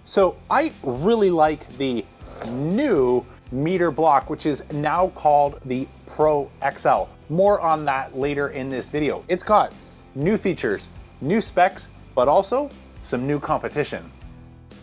So I really like the new meter block, which is now called the Pro XL. More on that later in this video. It's got new features, new specs, but also some new competition.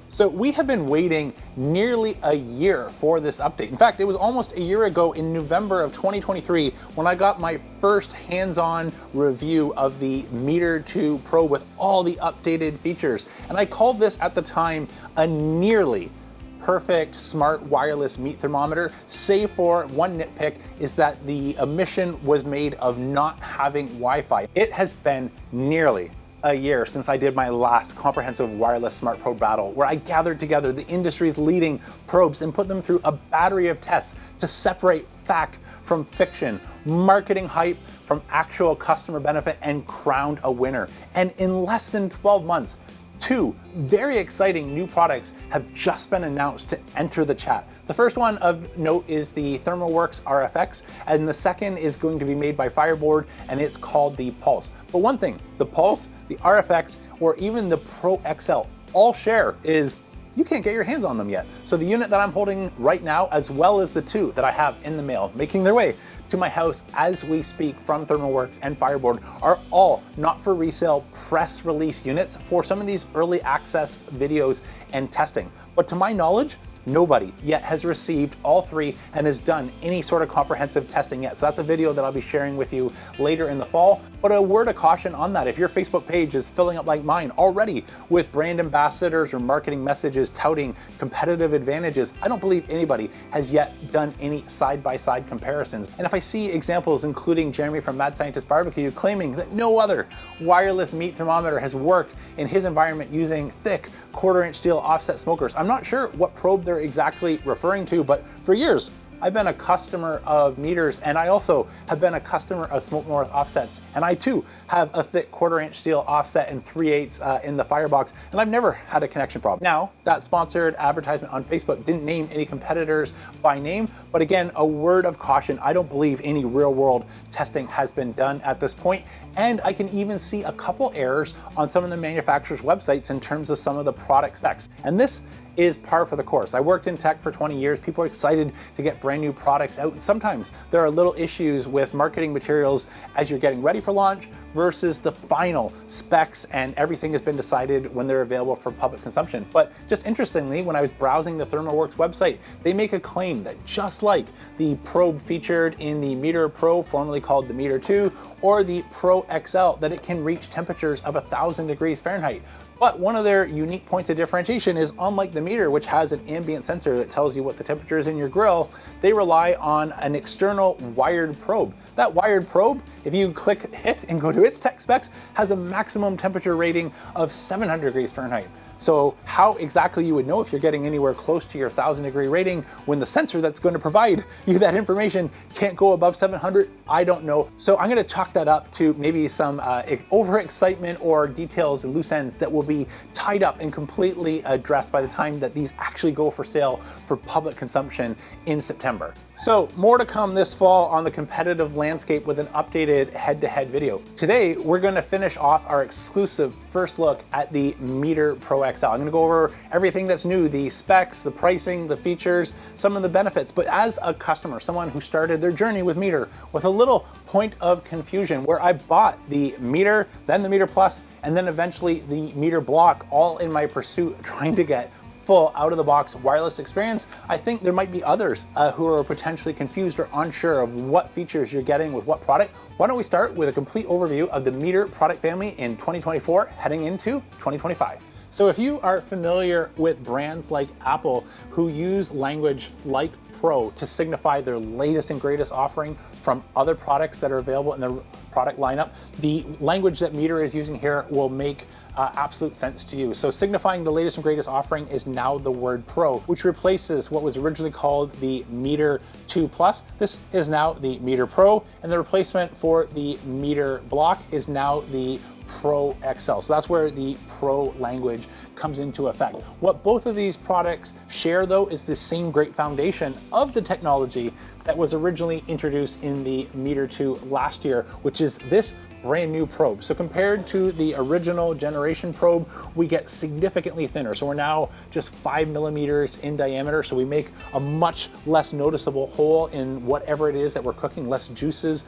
So we have been waiting nearly a year for this update. In fact, it was almost a year ago in November of 2023 when I got my first hands-on review of the Meter 2 Pro with all the updated features. And I called this at the time a nearly perfect smart wireless meat thermometer, save for one nitpick is that the omission was made of not having Wi-Fi. It has been nearly a year since I did my last comprehensive wireless smart probe battle, where I gathered together the industry's leading probes and put them through a battery of tests to separate fact from fiction, marketing hype from actual customer benefit, and crowned a winner. And in less than 12 months, two very exciting new products have just been announced to enter the chat. The first one of note is the ThermoWorks RFX, and the second is going to be made by Fireboard, and it's called the Pulse. But one thing, the Pulse, the RFX, or even the Pro XL all share is you can't get your hands on them yet. So the unit that I'm holding right now, as well as the two that I have in the mail, making their way to my house as we speak from ThermoWorks and Fireboard, are all not for resale press release units for some of these early access videos and testing. But to my knowledge, nobody yet has received all three and has done any sort of comprehensive testing yet. So that's a video that I'll be sharing with you later in the fall. But a word of caution on that, if your Facebook page is filling up like mine already with brand ambassadors or marketing messages touting competitive advantages, I don't believe anybody has yet done any side-by-side comparisons. And if I see examples, including Jeremy from Mad Scientist Barbecue, claiming that no other wireless meat thermometer has worked in his environment using thick 1/4-inch steel offset smokers, I'm not sure what probe they're exactly referring to, but for years, I've been a customer of meters, and I also have been a customer of Smoke North offsets. And I too have a thick 1/4-inch steel offset and 3/8 in the firebox, and I've never had a connection problem. Now, that sponsored advertisement on Facebook didn't name any competitors by name, but again, a word of caution, I don't believe any real world testing has been done at this point. And I can even see a couple errors on some of the manufacturers' websites in terms of some of the product specs. And this is par for the course. I worked in tech for 20 years. People are excited to get brand new products out. And sometimes there are little issues with marketing materials as you're getting ready for launch versus the final specs, and everything has been decided when they're available for public consumption. But just interestingly, when I was browsing the ThermoWorks website, they make a claim that just like the probe featured in the Meter Pro, formerly called the Meter 2, or the Pro XL, that it can reach temperatures of 1,000 degrees Fahrenheit. But one of their unique points of differentiation is, unlike the Meter, which has an ambient sensor that tells you what the temperature is in your grill, they rely on an external wired probe. That wired probe, if you click hit and go to its tech specs, has a maximum temperature rating of 700 degrees Fahrenheit. So how exactly you would know if you're getting anywhere close to your 1,000 degree rating when the sensor that's going to provide you that information can't go above 700? I don't know. So I'm going to chalk that up to maybe some overexcitement or details and loose ends that will be tied up and completely addressed by the time that these actually go for sale for public consumption in September. So more to come this fall on the competitive landscape with an updated head-to-head video. Today, we're going to finish off our exclusive first look at the Meter Pro XL. I'm going to go over everything that's new, the specs, the pricing, the features, some of the benefits. But as a customer, someone who started their journey with Meter with a little point of confusion, where I bought the Meter, then the Meter Plus, and then eventually the Meter Block, all in my pursuit trying to get full out-of-the-box wireless experience, I think there might be others who are potentially confused or unsure of what features you're getting with what product. Why don't we start with a complete overview of the Meter product family in 2024 heading into 2025. So if you are familiar with brands like Apple who use language like Pro to signify their latest and greatest offering from other products that are available in their product lineup, the language that Meter is using here will make absolute sense to you. So signifying the latest and greatest offering is now the word Pro, which replaces what was originally called the Meter 2 Plus. This is now the Meter Pro, and the replacement for the Meter Block is now the Pro XL. So that's where the Pro language comes into effect. What both of these products share, though, is the same great foundation of the technology that was originally introduced in the Meter 2 last year, which is this brand new probe. So compared to the original generation probe, we get significantly thinner. So we're now just 5 millimeters in diameter. So we make a much less noticeable hole in whatever it is that we're cooking, less juices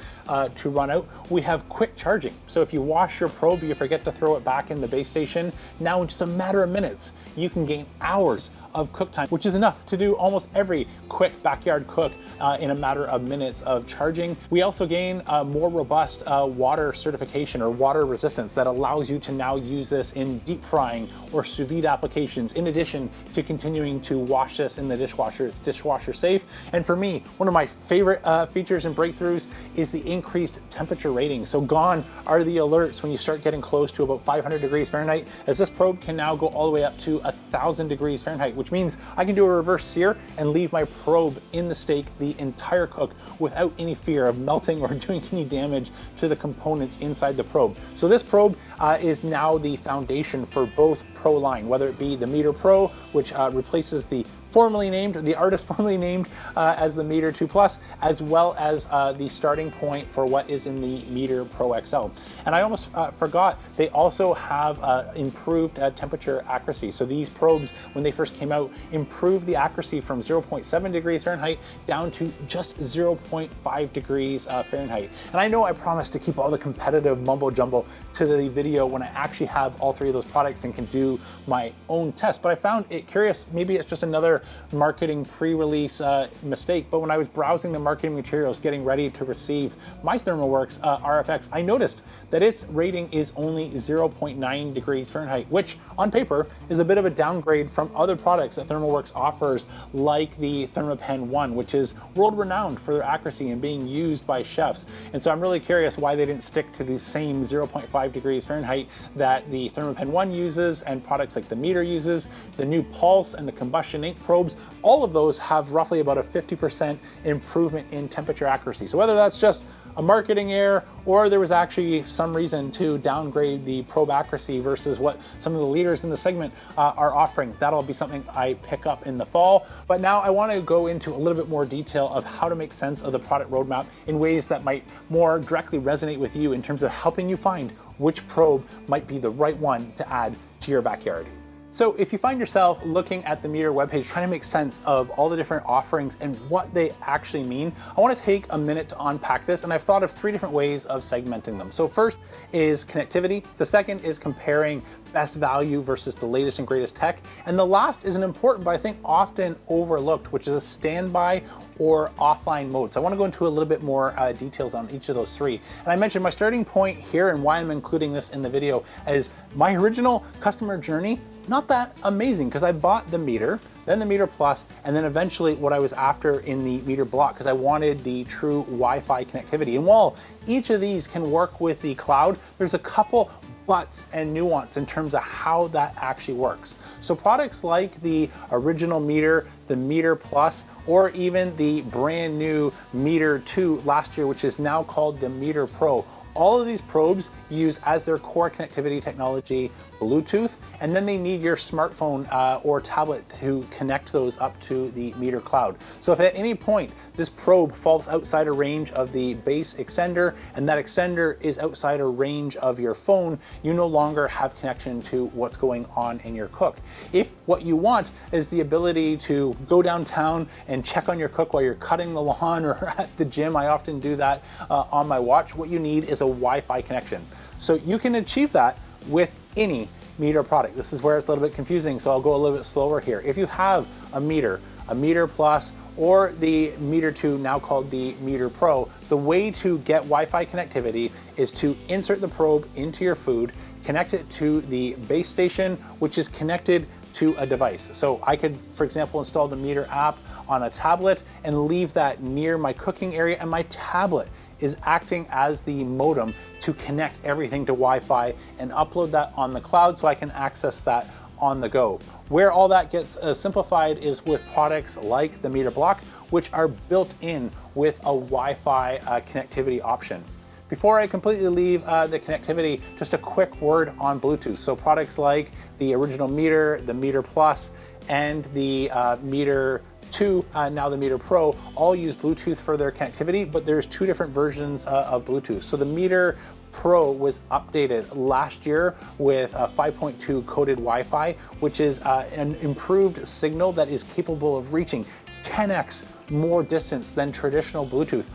to run out. We have quick charging. So if you wash your probe, you forget to throw it back in the base station, now in just a matter of minutes, you can gain hours of cook time, which is enough to do almost every quick backyard cook in a matter of minutes of charging. We also gain a more robust water certification or water resistance that allows you to now use this in deep frying or sous vide applications, in addition to continuing to wash this in the dishwasher. It's dishwasher safe. And for me, one of my favorite features and breakthroughs is the increased temperature rating. So gone are the alerts when you start getting close to about 500 degrees Fahrenheit, as this probe can now go all the way up to 1,000 degrees Fahrenheit, which means I can do a reverse sear and leave my probe in the steak the entire cook without any fear of melting or doing any damage to the components inside the probe. So this probe is now the foundation for both Pro line, whether it be the Meter Pro, which replaces the artist formerly named as the Meter 2 Plus, as well as the starting point for what is in the Meter Pro XL. And I almost forgot, they also have improved temperature accuracy. So these probes, when they first came out, improved the accuracy from 0.7 degrees Fahrenheit down to just 0.5 degrees Fahrenheit. And I know I promised to keep all the competitive mumbo jumbo to the video when I actually have all three of those products and can do my own test, but I found it curious. Maybe it's just another marketing pre-release mistake, but when I was browsing the marketing materials getting ready to receive my ThermalWorks RFX, I noticed that its rating is only 0.9 degrees Fahrenheit, which on paper is a bit of a downgrade from other products that ThermalWorks offers, like the ThermaPen 1, which is world-renowned for their accuracy and being used by chefs. And so I'm really curious why they didn't stick to the same 0.5 degrees Fahrenheit that the ThermaPen 1 uses and products like the Meter uses. The new Pulse and the Combustion Ink probes, all of those have roughly about a 50% improvement in temperature accuracy. So whether that's just a marketing error or there was actually some reason to downgrade the probe accuracy versus what some of the leaders in the segment are offering, that'll be something I pick up in the fall. But now I want to go into a little bit more detail of how to make sense of the product roadmap in ways that might more directly resonate with you in terms of helping you find which probe might be the right one to add to your backyard. So if you find yourself looking at the Meter webpage trying to make sense of all the different offerings and what they actually mean, I want to take a minute to unpack this, and I've thought of three different ways of segmenting them. So first is connectivity, the second is comparing best value versus the latest and greatest tech, and the last is an important but I think often overlooked, which is a standby or offline mode. So I want to go into a little bit more details on each of those three. And I mentioned my starting point here and why I'm including this in the video as my original customer journey, not that amazing, because I bought the Meter, then the Meter Plus, and then eventually what I was after in the Meter Block, because I wanted the true Wi-Fi connectivity. And while each of these can work with the cloud, there's a couple buts and nuance in terms of how that actually works. So products like the original Meter, the Meter Plus, or even the brand new Meter 2 last year, which is now called the Meter Pro, all of these probes use as their core connectivity technology Bluetooth, and then they need your smartphone or tablet to connect those up to the Meter cloud. So if at any point this probe falls outside a range of the base extender and that extender is outside a range of your phone, you no longer have connection to what's going on in your cook. If what you want is the ability to go downtown and check on your cook while you're cutting the lawn or at the gym, I often do that on my watch, what you need is a Wi-Fi connection. So you can achieve that with any Meter product. This is where it's a little bit confusing, so I'll go a little bit slower here. If you have a Meter Plus, or the Meter 2, now called the Meter Pro, the way to get Wi-Fi connectivity is to insert the probe into your food, connect it to the base station, which is connected to a device. So I could, for example, install the Meter app on a tablet and leave that near my cooking area, and my tablet is acting as the modem to connect everything to Wi-Fi and upload that on the cloud so I can access that on the go. Where all that gets simplified is with products like the Meter Block, which are built in with a Wi-Fi connectivity option. Before I completely leave the connectivity, just a quick word on Bluetooth. So products like the original Meter, the Meter Plus, and the Meter 2, now the Meter Pro, all use Bluetooth for their connectivity, but there's two different versions of Bluetooth. So the Meter Pro was updated last year with a 5.2 coded Wi-Fi, which is an improved signal that is capable of reaching 10x more distance than traditional Bluetooth.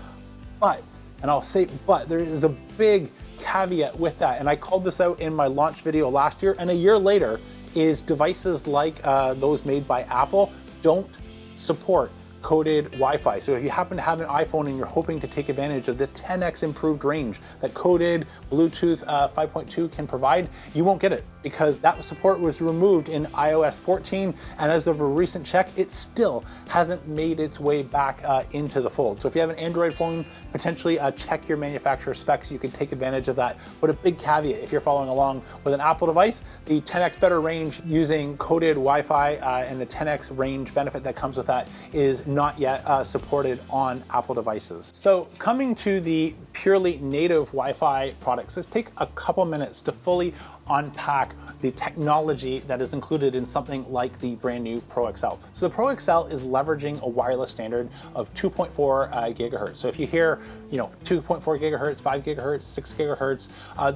But, and I'll say but, there is a big caveat with that, and I called this out in my launch video last year, and a year later, is devices like those made by Apple don't support coded Wi-Fi. So if you happen to have an iPhone and you're hoping to take advantage of the 10x improved range that coded Bluetooth 5.2 can provide, you won't get it because that support was removed in iOS 14, and as of a recent check, it still hasn't made its way back into the fold. So if you have an Android phone, potentially check your manufacturer specs, you can take advantage of that. But a big caveat, if you're following along with an Apple device, the 10x better range using coded Wi-Fi and the 10x range benefit that comes with that is not yet supported on Apple devices. So coming to the purely native Wi-Fi products, let's take a couple minutes to fully unpack the technology that is included in something like the brand new Pro XL. So the Pro XL is leveraging a wireless standard of 2.4 gigahertz. So if you hear, 2.4 gigahertz, 5 gigahertz, 6 gigahertz,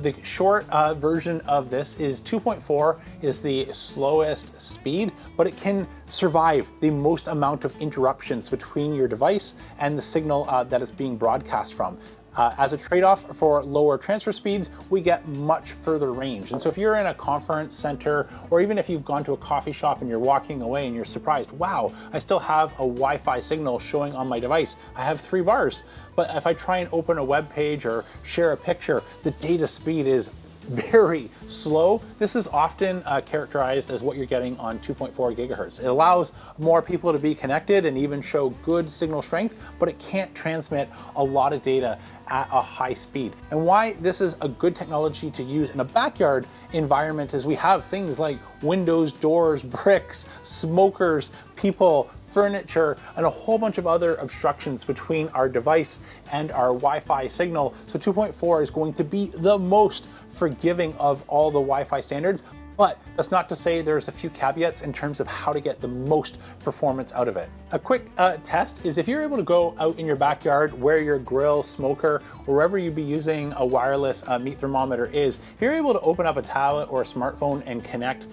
the short version of this is 2.4 is the slowest speed, but it can survive the most amount of interruptions between your device and the signal that is being broadcast from. As a trade-off for lower transfer speeds, we get much further range. And so if you're in a conference center, or even if you've gone to a coffee shop and you're walking away and you're surprised, wow, I still have a Wi-Fi signal showing on my device. I have 3 bars. But if I try and open a web page or share a picture, the data speed is very slow. This is often characterized as what you're getting on 2.4 gigahertz. It allows more people to be connected and even show good signal strength, but it can't transmit a lot of data at a high speed. And why this is a good technology to use in a backyard environment is we have things like windows, doors, bricks, smokers, people, furniture, and a whole bunch of other obstructions between our device and our Wi-Fi signal. So 2.4 is going to be the most forgiving of all the Wi-Fi standards, but that's not to say there's a few caveats in terms of how to get the most performance out of it. A quick test is if you're able to go out in your backyard where your grill, smoker, or wherever you'd be using a wireless meat thermometer is, if you're able to open up a tablet or a smartphone and connect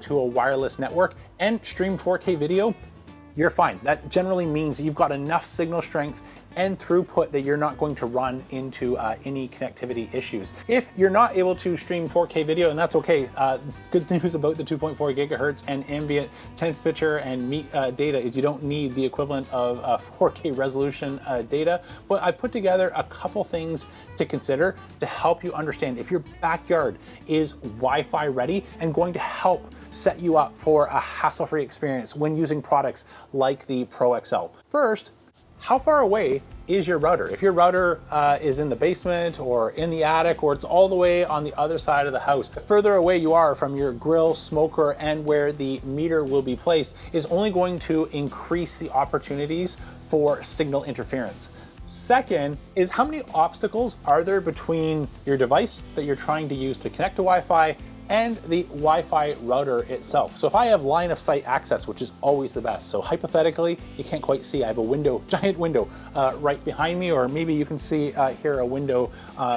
to a wireless network and stream 4K video, you're fine. That generally means you've got enough signal strength and throughput that you're not going to run into any connectivity issues. If you're not able to stream 4K video, and that's okay, good news about the 2.4 gigahertz and ambient temperature and meat data is you don't need the equivalent of 4K resolution data. But I put together a couple things to consider to help you understand if your backyard is Wi-Fi ready and going to help set you up for a hassle-free experience when using products like the Pro XL. First, how far away is your router? If your router is in the basement or in the attic, or it's all the way on the other side of the house, the further away you are from your grill, smoker, and where the meter will be placed is only going to increase the opportunities for signal interference. Second is how many obstacles are there between your device that you're trying to use to connect to Wi-Fi and the Wi-Fi router itself. So if I have line of sight access, which is always the best, so hypothetically, you can't quite see, I have a window, giant window right behind me, or maybe you can see here a window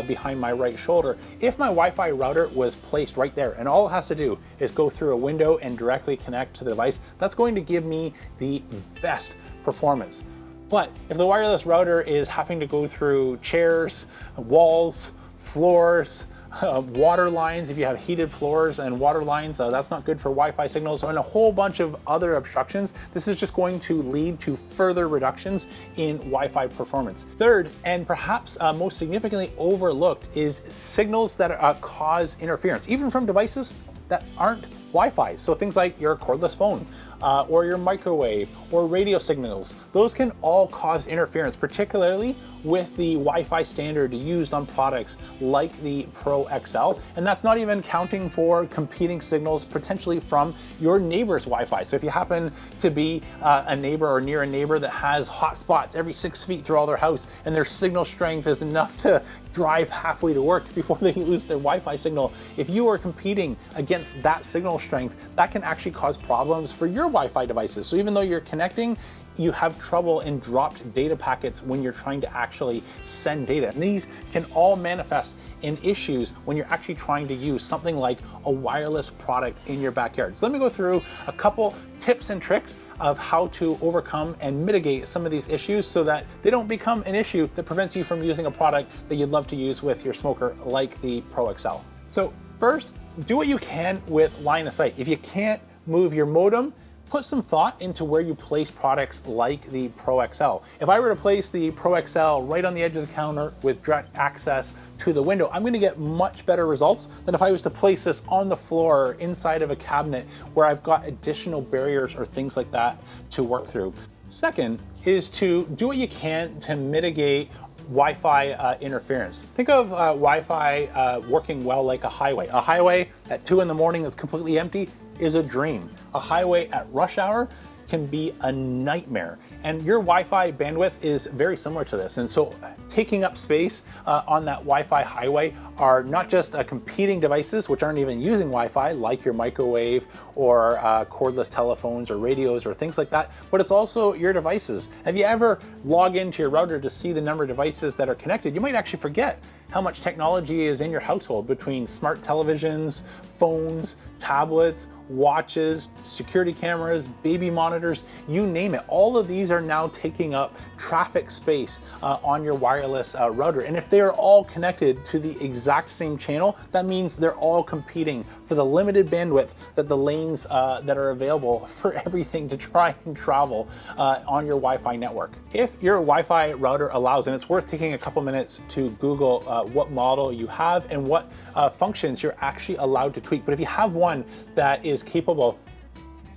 behind my right shoulder. If my Wi-Fi router was placed right there, and all it has to do is go through a window and directly connect to the device, that's going to give me the best performance. But if the wireless router is having to go through chairs, walls, floors, water lines, if you have heated floors and water lines, that's not good for Wi-Fi signals, and a whole bunch of other obstructions. This is just going to lead to further reductions in Wi-Fi performance. Third, and perhaps most significantly overlooked, is signals that cause interference, even from devices that aren't Wi-Fi. So things like your cordless phone or your microwave or radio signals, those can all cause interference, particularly with the Wi-Fi standard used on products like the Pro XL. And that's not even counting for competing signals potentially from your neighbor's Wi-Fi. So if you happen to be a neighbor or near a neighbor that has hotspots every 6 feet through all their house, and their signal strength is enough to drive halfway to work before they lose their Wi-Fi signal, if you are competing against that signal signal strength, that can actually cause problems for your Wi-Fi devices. So even though you're connecting, you have trouble in dropped data packets when you're trying to actually send data. And these can all manifest in issues when you're actually trying to use something like a wireless product in your backyard. So let me go through a couple tips and tricks of how to overcome and mitigate some of these issues so that they don't become an issue that prevents you from using a product that you'd love to use with your smoker like the Pro XL. So first, do what you can with line of sight. If you can't move your modem, put some thought into where you place products like the Pro XL. If I were to place the Pro XL right on the edge of the counter with direct access to the window, I'm gonna get much better results than if I was to place this on the floor or inside of a cabinet where I've got additional barriers or things like that to work through. Second is to do what you can to mitigate Wi-Fi interference. Think of Wi-Fi working well like a highway. A highway at 2 in the morning that's completely empty is a dream. A highway at rush hour can be a nightmare. And your Wi-Fi bandwidth is very similar to this. And so taking up space on that Wi-Fi highway are not just competing devices, which aren't even using Wi-Fi, like your microwave or cordless telephones or radios or things like that, but it's also your devices. Have you ever log into your router to see the number of devices that are connected? You might actually forget how much technology is in your household between smart televisions, phones, tablets, watches, security cameras, baby monitors, you name it. All of these are now taking up traffic space on your wireless router. And if they are all connected to the exact same channel, that means they're all competing for the limited bandwidth that the lanes that are available for everything to try and travel on your Wi-Fi network. If your Wi-Fi router allows, and it's worth taking a couple minutes to Google what model you have and what functions you're actually allowed to tweak. But if you have one that is capable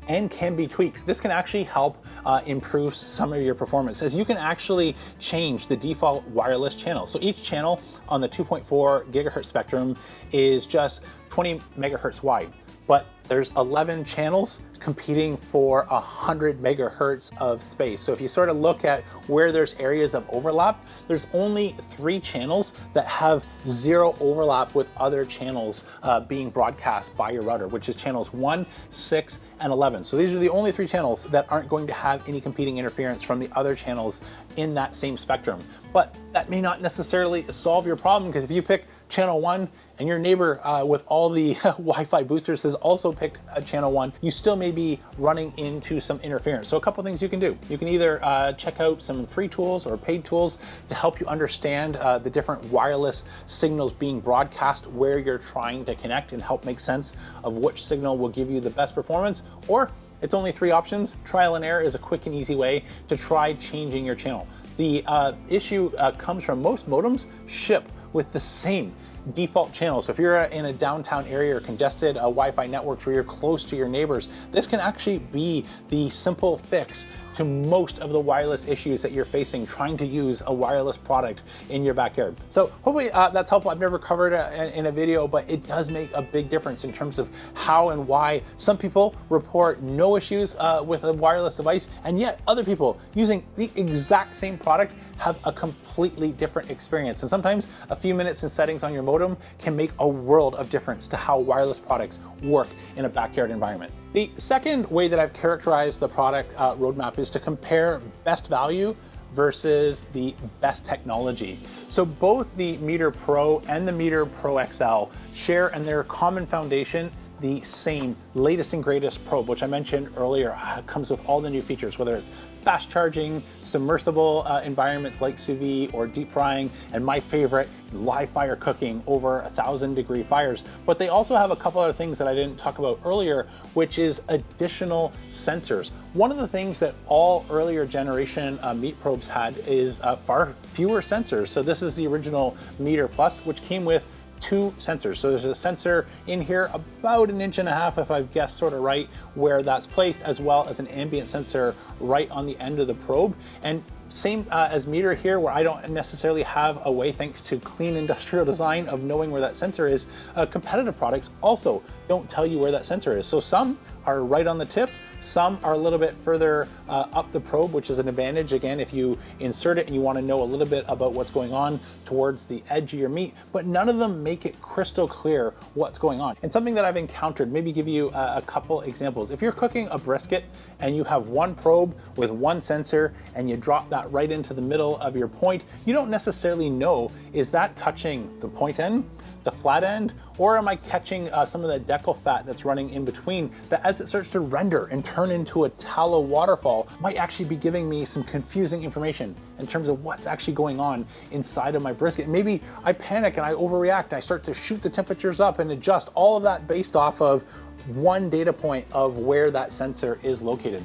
and can be tweaked, this can actually help improve some of your performance, as you can actually change the default wireless channel. So each channel on the 2.4 gigahertz spectrum is just 20 megahertz wide, but there's 11 channels competing for 100 megahertz of space. So if you sort of look at where there's areas of overlap, there's only 3 channels that have 0 overlap with other channels being broadcast by your router, which is channels 1, 6, and 11. So these are the only 3 channels that aren't going to have any competing interference from the other channels in that same spectrum. But that may not necessarily solve your problem, because if you pick channel 1 and your neighbor with all the Wi-Fi boosters has also picked channel 1, you still may be running into some interference. So a couple things you can do. You can either check out some free tools or paid tools to help you understand the different wireless signals being broadcast where you're trying to connect and help make sense of which signal will give you the best performance. Or it's only 3 options. Trial and error is a quick and easy way to try changing your channel. The issue comes from most modems ship with the same default channel. So if you're in a downtown area or congested Wi-Fi networks where you're close to your neighbors, this can actually be the simple fix to most of the wireless issues that you're facing trying to use a wireless product in your backyard. So hopefully that's helpful. I've never covered it in a video, but it does make a big difference in terms of how and why some people report no issues with a wireless device, and yet other people using the exact same product have a completely different experience. And sometimes a few minutes in settings on your modem can make a world of difference to how wireless products work in a backyard environment. The second way that I've characterized the product roadmap is to compare best value versus the best technology. So both the Meter Pro and the Meter Pro XL share in their common foundation the same latest and greatest probe, which I mentioned earlier, comes with all the new features, whether it's fast charging, submersible environments like sous vide or deep frying, and my favorite, live fire cooking over 1,000-degree fires. But they also have a couple other things that I didn't talk about earlier, which is additional sensors. One of the things that all earlier generation meat probes had is far fewer sensors. So this is the original Meter Plus, which came with 2 sensors. So there's a sensor in here about 1.5 inches, if I've guessed sort of right where that's placed, as well as an ambient sensor right on the end of the probe. And same as Meter here, where I don't necessarily have a way, thanks to clean industrial design, of knowing where that sensor is. Competitive products also don't tell you where that sensor is. So some are right on the tip, Some are a little bit further up the probe, which is an advantage, again, if you insert it and you want to know a little bit about what's going on towards the edge of your meat, but none of them make it crystal clear what's going on. And something that I've encountered, maybe give you a couple examples. If you're cooking a brisket and you have one probe with one sensor and you drop that right into the middle of your point, you don't necessarily know, is that touching the point end, the flat end, or am I catching some of the decal fat that's running in between that, as it starts to render and turn into a tallow waterfall, might actually be giving me some confusing information in terms of what's actually going on inside of my brisket. Maybe I panic and I overreact and I start to shoot the temperatures up and adjust all of that based off of one data point of where that sensor is located.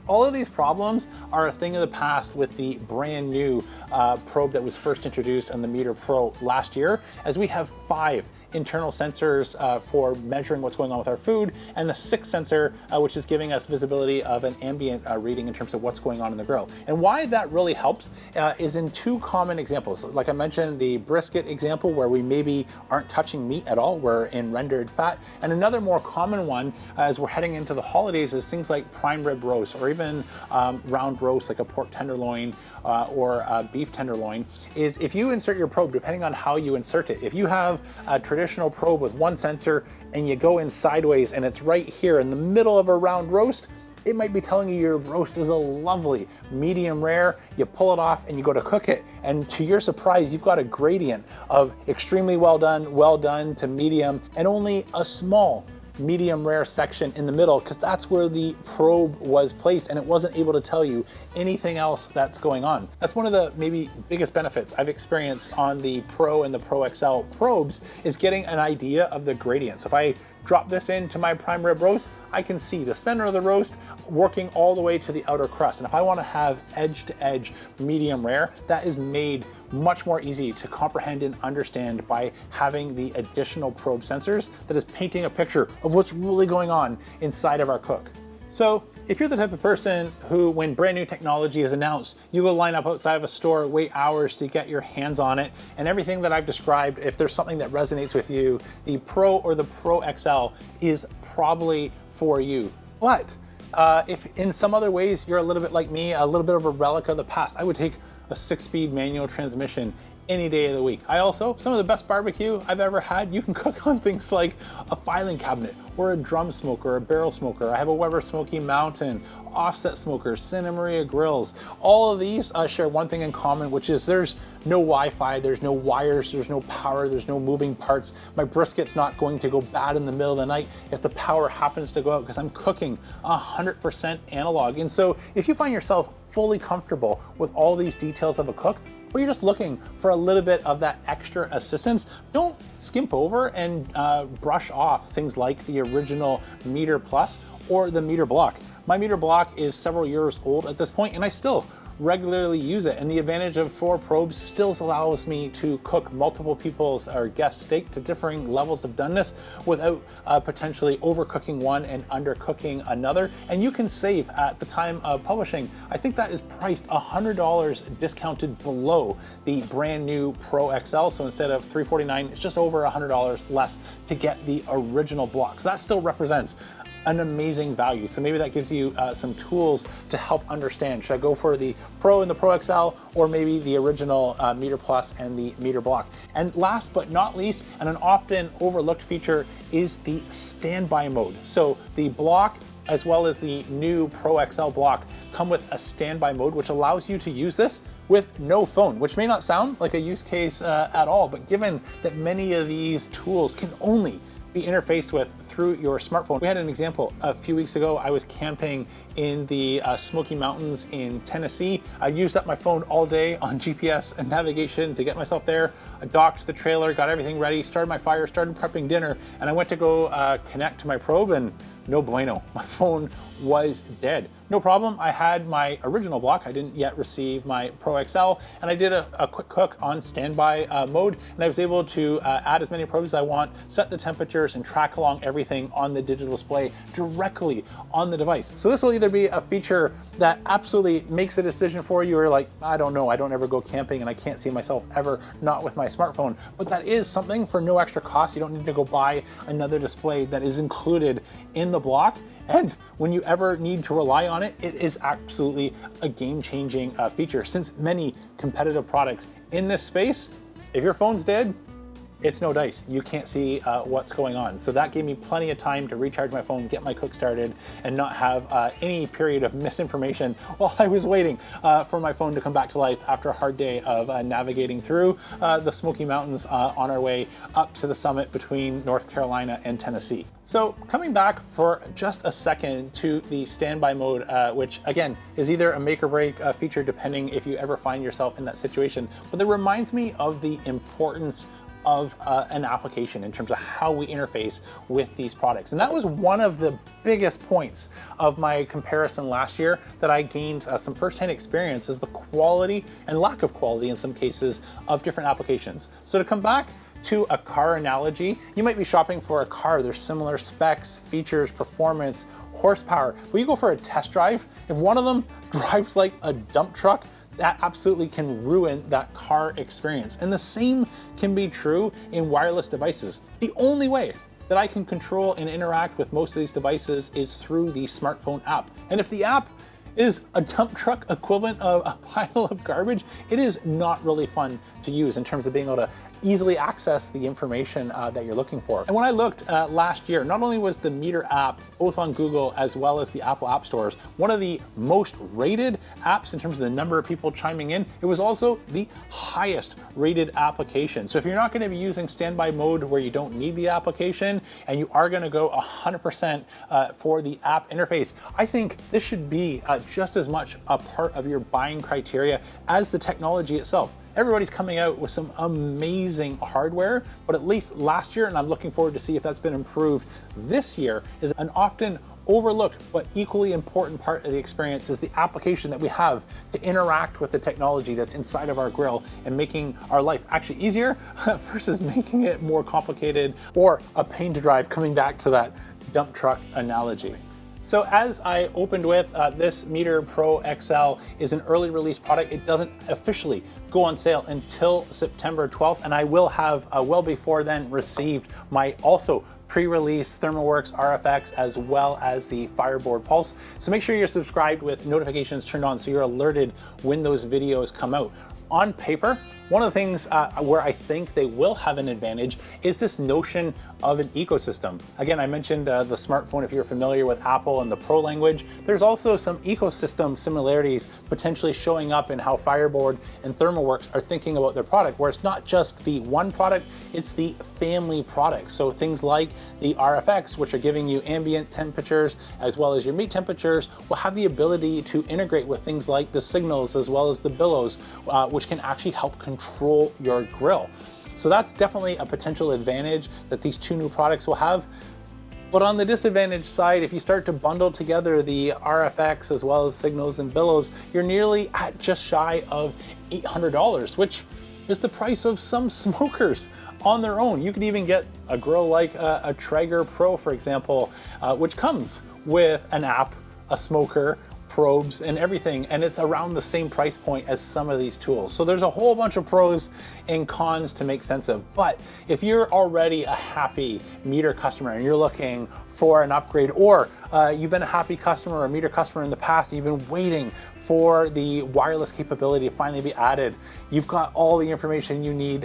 All of these problems are a thing of the past with the brand new probe that was first introduced on the Meter Pro last year, as we have 5 internal sensors for measuring what's going on with our food, and the 6th sensor, which is giving us visibility of an ambient reading in terms of what's going on in the grill. And why that really helps is in 2 common examples. Like I mentioned, the brisket example where we maybe aren't touching meat at all, we're in rendered fat. And another more common one as we're heading into the holidays is things like prime rib roast, or even round roast like a pork tenderloin or a beef tenderloin, is if you insert your probe, depending on how you insert it, if you have a traditional probe with one sensor and you go in sideways and it's right here in the middle of a round roast, it might be telling you your roast is a lovely medium rare. You pull it off and you go to cook it, and to your surprise, you've got a gradient of extremely well done to medium, and only a small medium rare section in the middle, because that's where the probe was placed and it wasn't able to tell you anything else that's going on. That's one of the maybe biggest benefits I've experienced on the Pro and the Pro XL probes, is getting an idea of the gradient. So if I drop this into my prime rib roast, I can see the center of the roast working all the way to the outer crust. And if I want to have edge to edge medium rare, that is made much more easy to comprehend and understand by having the additional probe sensors that is painting a picture of what's really going on inside of our cook. So if you're the type of person who, when brand new technology is announced, you will line up outside of a store, wait hours to get your hands on it, and everything that I've described, if there's something that resonates with you, the Pro or the Pro XL is probably for you. But if in some other ways you're a little bit like me, a little bit of a relic of the past, I would take a 6-speed manual transmission any day of the week. Some of the best barbecue I've ever had, you can cook on things like a filing cabinet or a drum smoker, or a barrel smoker. I have a Weber Smoky Mountain, offset smokers, Santa Maria grills. All of these share one thing in common, which is there's no Wi-Fi, there's no wires, there's no power, there's no moving parts. My brisket's not going to go bad in the middle of the night if the power happens to go out, because I'm cooking 100% analog. And so if you find yourself fully comfortable with all these details of a cook, or you're just looking for a little bit of that extra assistance, don't skimp over and brush off things like the original Meter Plus or the Meter Block. My Meter Block is several years old at this point, and I still regularly use it. And the advantage of 4 probes still allows me to cook multiple people's or guest steak to differing levels of doneness without potentially overcooking one and undercooking another. And you can save at the time of publishing. I think that is priced $100 discounted below the brand new Pro XL. So instead of $349, it's just over $100 less to get the original block. So that still represents an amazing value. So maybe that gives you some tools to help understand, should I go for the Pro and the Pro XL, or maybe the original Meter Plus and the Meter Block? And last but not least, and an often overlooked feature, is the standby mode. So the block as well as the new Pro XL block come with a standby mode, which allows you to use this with no phone, which may not sound like a use case at all, but given that many of these tools can only be interfaced with through your smartphone. We had an example a few weeks ago. I was camping in the Smoky Mountains in Tennessee. I used up my phone all day on GPS and navigation to get myself there. I docked the trailer, got everything ready, started my fire, started prepping dinner, and I went to go connect to my probe, and no bueno. My phone was dead. No problem, I had my original block. I didn't yet receive my Pro XL, and I did a quick cook on standby mode, and I was able to add as many probes as I want, set the temperatures, and track along everything everything on the digital display directly on the device. So this will either be a feature that absolutely makes a decision for you, or like, I don't know, I don't ever go camping and I can't see myself ever not with my smartphone, but that is something for no extra cost. You don't need to go buy another display that is included in the block. And when you ever need to rely on it, it is absolutely a game-changing feature, since many competitive products in this space, if your phone's dead, it's no dice. You can't see what's going on. So that gave me plenty of time to recharge my phone, get my cook started, and not have any period of misinformation while I was waiting for my phone to come back to life after a hard day of navigating through the Smoky Mountains on our way up to the summit between North Carolina and Tennessee. So coming back for just a second to the standby mode, which again is either a make or break feature depending if you ever find yourself in that situation, but that reminds me of the importance of an application in terms of how we interface with these products. And that was one of the biggest points of my comparison last year that I gained some firsthand experience, is the quality and lack of quality in some cases of different applications. So to come back to a car analogy, you might be shopping for a car. There's similar specs, features, performance, horsepower, but you go for a test drive. If one of them drives like a dump truck, that absolutely can ruin that car experience. And the same can be true in wireless devices. The only way that I can control and interact with most of these devices is through the smartphone app. And if the app is a dump truck equivalent of a pile of garbage, it is not really fun to use in terms of being able to easily access the information that you're looking for. And when I looked last year, not only was the Meter app, both on Google as well as the Apple app stores, one of the most rated apps in terms of the number of people chiming in, it was also the highest rated application. So if you're not going to be using standby mode where you don't need the application, and you are going to go 100% for the app interface, I think this should be just as much a part of your buying criteria as the technology itself. Everybody's coming out with some amazing hardware, but at least last year, and I'm looking forward to see if that's been improved this year, is an often overlooked but equally important part of the experience is the application that we have to interact with the technology that's inside of our grill and making our life actually easier versus making it more complicated or a pain to drive, coming back to that dump truck analogy. So as I opened with, this Meter Pro XL is an early release product. It doesn't officially go on sale until September 12th, and I will have well before then received my also pre-release ThermalWorks RFX as well as the Fireboard Pulse. So make sure you're subscribed with notifications turned on so you're alerted when those videos come out. On paper, one of the things where I think they will have an advantage is this notion of an ecosystem. Again, I mentioned the smartphone, if you're familiar with Apple and the Pro language. There's also some ecosystem similarities potentially showing up in how Fireboard and ThermalWorks are thinking about their product, where it's not just the one product, it's the family product. So things like the RFX, which are giving you ambient temperatures as well as your meat temperatures, will have the ability to integrate with things like the signals as well as the billows, which can actually help control your grill. So that's definitely a potential advantage that these two new products will have. But on the disadvantage side, if you start to bundle together the RFX as well as signals and billows, you're nearly at just shy of $800, which is the price of some smokers on their own. You could even get a grill like a Traeger Pro, for example, which comes with an app, a smoker, probes and everything, and it's around the same price point as some of these tools. So there's a whole bunch of pros and cons to make sense of. But if you're already a happy Meter customer and you're looking for an upgrade, or you've been a happy customer or a Meter customer in the past, you've been waiting for the wireless capability to finally be added, you've got all the information you need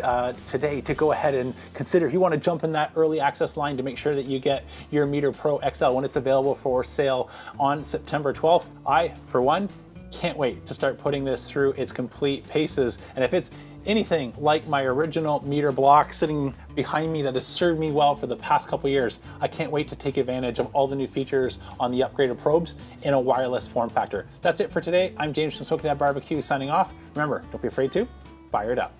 today to go ahead and consider if you want to jump in that early access line to make sure that you get your Meter Pro XL when it's available for sale on September 12th. I, for one, can't wait to start putting this through its complete paces. And if it's anything like my original Meter block sitting behind me that has served me well for the past couple years, I can't wait to take advantage of all the new features on the upgraded probes in a wireless form factor. That's it for today. I'm James from Smoky Dad Barbecue signing off. Remember, don't be afraid to fire it up.